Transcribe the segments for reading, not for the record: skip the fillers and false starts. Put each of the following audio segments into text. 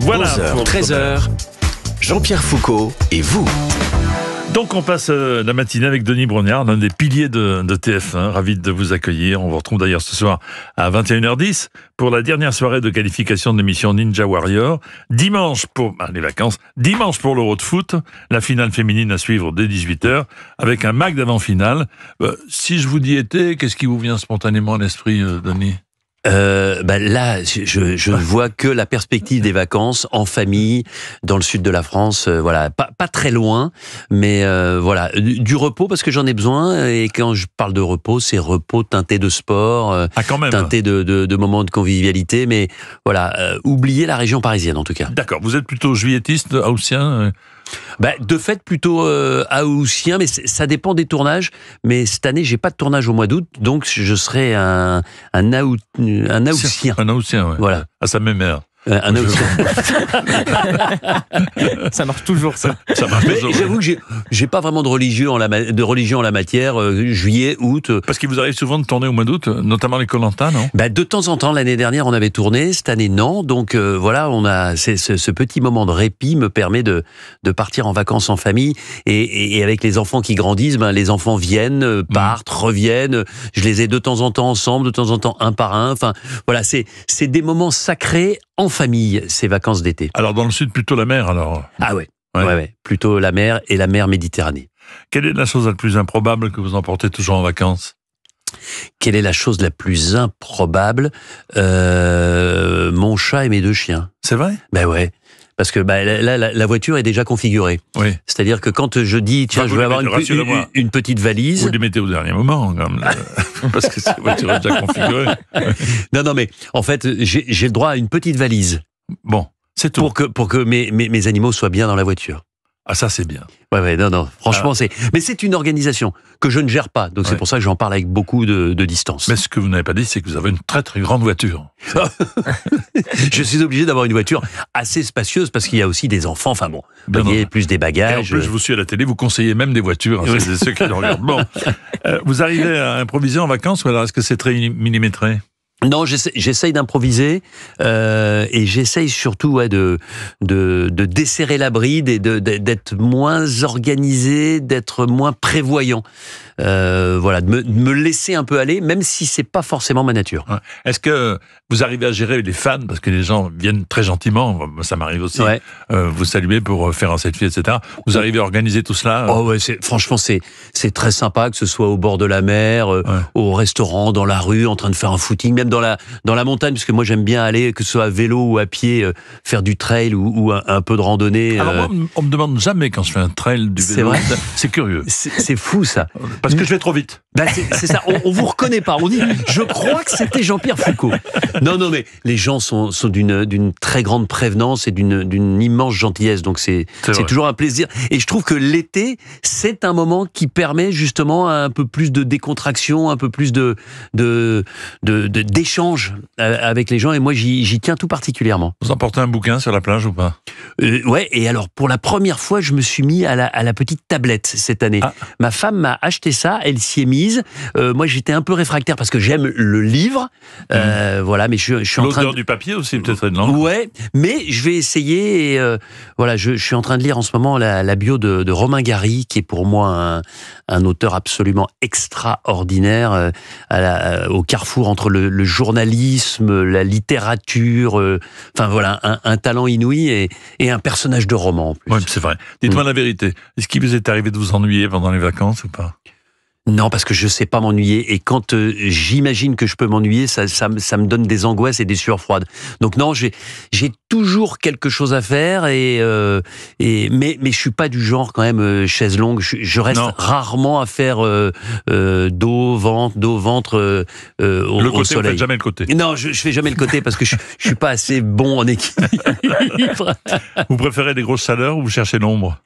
Voilà. 11h, 13h, Jean-Pierre Foucault et vous. Donc on passe la matinée avec Denis Brognard, l'un des piliers de TF1. Ravi de vous accueillir. On vous retrouve d'ailleurs ce soir à 21h10 pour la dernière soirée de qualification de l'émission Ninja Warrior. Dimanche pour les vacances, dimanche pour l'Euro de foot, la finale féminine à suivre dès 18h avec un MAC d'avant-finale. Si je vous dis été, qu'est-ce qui vous vient spontanément à l'esprit, Denis ? Là, je ne vois que la perspective des vacances en famille dans le sud de la France. Voilà, pas très loin, mais voilà, du repos parce que j'en ai besoin. Et quand je parle de repos, c'est repos teinté de sport, quand même. teinté de moments de convivialité. Mais voilà, oubliez la région parisienne en tout cas. D'accord. Vous êtes plutôt juillettiste, haussien De fait, plutôt haussien, mais ça dépend des tournages. Mais cette année, j'ai pas de tournage au mois d'août, donc je serai un haussien. Un haussien, ouais. Voilà. À sa mémère. Un haussien. Ça marche toujours, ça. Ça marche Mais toujours. j'avoue que j'ai pas vraiment de religion en la matière. Juillet, août. Parce qu'il vous arrive souvent de tourner au mois d'août, notamment les Koh-Lanta, non ? De temps en temps, l'année dernière, on avait tourné. Cette année, non. Donc voilà, on a ce petit moment de répit me permet de partir en vacances en famille et avec les enfants qui grandissent. Les enfants viennent, partent, reviennent. Je les ai de temps en temps ensemble, de temps en temps un par un. Enfin voilà, c'est des moments sacrés en famille, ces vacances d'été. Alors dans le sud, plutôt la mer, alors. Ah ouais. Ouais. Ouais. Plutôt la mer et la mer Méditerranée. Quelle est la chose la plus improbable que vous emportez toujours en vacances ? Quelle est la chose la plus improbable ? Mon chat et mes 2 chiens. C'est vrai ? Ouais. Parce que là, la voiture est déjà configurée. Oui. C'est-à-dire que quand je dis, tiens, Vous je vais avoir rassure-moi. une petite valise... Vous les mettez au dernier moment, comme parce que cette voiture est déjà configurée. Non, mais en fait, j'ai le droit à une petite valise Bon, c'est tout. pour que mes animaux soient bien dans la voiture. Ah, ça c'est bien. Ouais, non, franchement, Mais c'est une organisation que je ne gère pas. Donc c'est pour ça que j'en parle avec beaucoup de distance. Mais ce que vous n'avez pas dit, c'est que vous avez une très très grande voiture. Je suis obligé d'avoir une voiture assez spacieuse parce qu'il y a aussi des enfants. Enfin bon, Ben vous voyez, non. plus des Et en bagages. plus, je vous suis à la télé, vous conseillez même des voitures. Hein, c'est ceux qui le regardent. Bon, vous arrivez à improviser en vacances ou alors est-ce que c'est très millimétré ? Non, j'essaye d'improviser et j'essaye surtout de desserrer la bride et d'être moins organisé, d'être moins prévoyant. Voilà, de me laisser un peu aller, même si c'est pas forcément ma nature. Ouais. Est-ce que vous arrivez à gérer les fans, parce que les gens viennent très gentiment, ça m'arrive aussi, vous saluer pour faire un selfie, etc. Vous arrivez à organiser tout cela Oh ouais, franchement c'est très sympa, que ce soit au bord de la mer, au restaurant, dans la rue, en train de faire un footing, même dans la montagne, parce que moi j'aime bien aller, que ce soit à vélo ou à pied, faire du trail ou un peu de randonnée. Alors moi, on me demande jamais quand je fais un trail du vélo. C'est vrai. C'est curieux. C'est fou ça. Parce que je vais trop vite. C'est ça, on vous reconnaît pas. On dit, je crois que c'était Jean-Pierre Foucault. Non, mais les gens sont d'une très grande prévenance et d'une immense gentillesse. Donc c'est toujours un plaisir. Et je trouve que l'été, c'est un moment qui permet justement un peu plus de décontraction, un peu plus d'échange avec les gens. Et moi, j'y tiens tout particulièrement. Vous emportez un bouquin sur la plage ou pas ? Ouais. Et alors, pour la première fois, je me suis mis à la petite tablette cette année. Ah. Ma femme m'a acheté ça. Elle s'y est mise. Moi, j'étais un peu réfractaire parce que j'aime le livre. Voilà, mais je suis en train l'odeur du papier aussi, peut-être de l'encre. Ouais, mais je vais essayer. Et voilà, je suis en train de lire en ce moment la bio de Romain Gary, qui est pour moi un auteur absolument extraordinaire, au carrefour entre le journalisme, la littérature. Enfin voilà, un talent inouï et un personnage de roman en plus. Oui, c'est vrai. Dites-moi la vérité. Est-ce qu'il vous est arrivé de vous ennuyer pendant les vacances ou pas ? Non, parce que je sais pas m'ennuyer. Et quand j'imagine que je peux m'ennuyer, ça me donne des angoisses et des sueurs froides. Donc non, j'ai toujours quelque chose à faire. Mais je suis pas du genre quand même chaise longue. Je reste rarement à faire dos ventre le au côté, soleil. vous faites jamais le côté. Non, je fais jamais le côté parce que je suis pas assez bon en équilibre. Vous préférez les grosses chaleurs ou vous cherchez l'ombre ?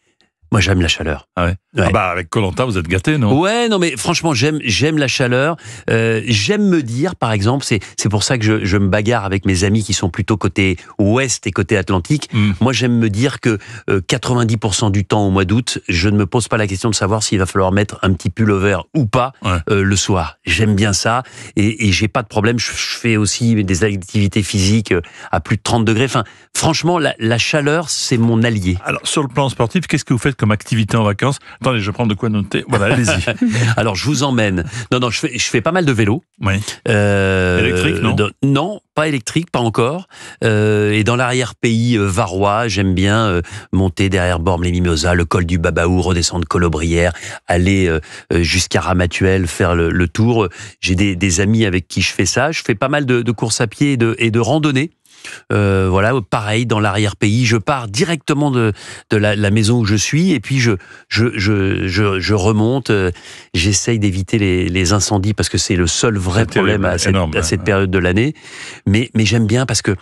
Moi, j'aime la chaleur. Ah ouais. Ouais. Ah bah avec Koh-Lanta, vous êtes gâtés, non? Ouais, non, mais franchement, j'aime la chaleur. J'aime me dire, par exemple, c'est pour ça que je me bagarre avec mes amis qui sont plutôt côté ouest et côté Atlantique. Moi, j'aime me dire que 90% du temps au mois d'août, je ne me pose pas la question de savoir s'il va falloir mettre un petit pullover ou pas le soir. J'aime bien ça et j'ai pas de problème. Je fais aussi des activités physiques à plus de 30 degrés. Enfin, franchement, la chaleur, c'est mon allié. Alors, sur le plan sportif, qu'est-ce que vous faites comme activité en vacances? Attendez, je prends de quoi noter. Voilà, allez-y. Alors, je vous emmène. Non, je fais pas mal de vélo. Oui. Électrique, non? Non, pas électrique, pas encore. Et dans l'arrière-pays varois, j'aime bien monter derrière Bormes-les-Mimosas, le col du Babaou, redescendre Colobrières, aller jusqu'à Ramatuelle, faire le tour. J'ai des amis avec qui je fais ça. Je fais pas mal de courses à pied et de randonnées. Voilà, pareil dans l'arrière-pays, je pars directement de la maison où je suis et puis je remonte. J'essaye d'éviter les incendies parce que c'est le seul vrai problème à cette période de l'année. Mais j'aime bien parce que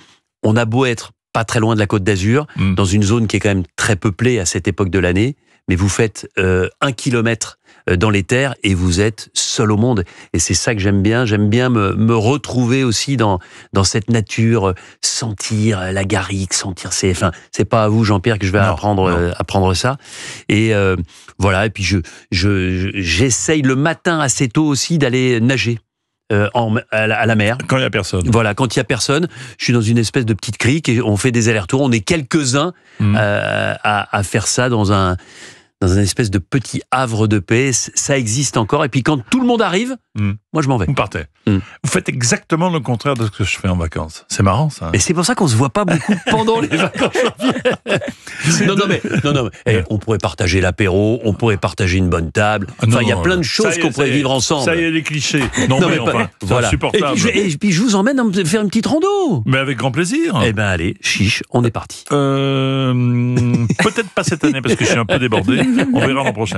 on a beau être pas très loin de la Côte d'Azur, dans une zone qui est quand même très peuplée à cette époque de l'année, mais vous faites 1 kilomètre dans les terres et vous êtes seul au monde. Et c'est ça que j'aime bien. J'aime bien me retrouver aussi dans cette nature, sentir la garrigue, sentir c'est pas à vous, Jean-Pierre, que je vais apprendre ça. Et voilà. Et puis j'essaye le matin assez tôt aussi d'aller nager. À la mer. Quand il y a personne. Voilà, quand il y a personne, je suis dans une espèce de petite crique et on fait des allers-retours. On est quelques-uns à faire ça dans un espèce de petit havre de paix. Ça existe encore. Et puis quand tout le monde arrive, moi je m'en vais. Vous partez. Vous faites exactement le contraire de ce que je fais en vacances. C'est marrant, ça. Et c'est pour ça qu'on se voit pas beaucoup pendant les vacances. Non, mais on pourrait partager l'apéro, on pourrait partager une bonne table. Enfin, il y a plein de choses qu'on pourrait vivre ensemble. Ça y est, les clichés. Non, mais enfin, c'est insupportable. Et puis je vous emmène faire une petite rando. Mais avec grand plaisir. Eh ben allez, chiche, on est parti. Peut-être pas cette année parce que je suis un peu débordé. On verra l'an prochain.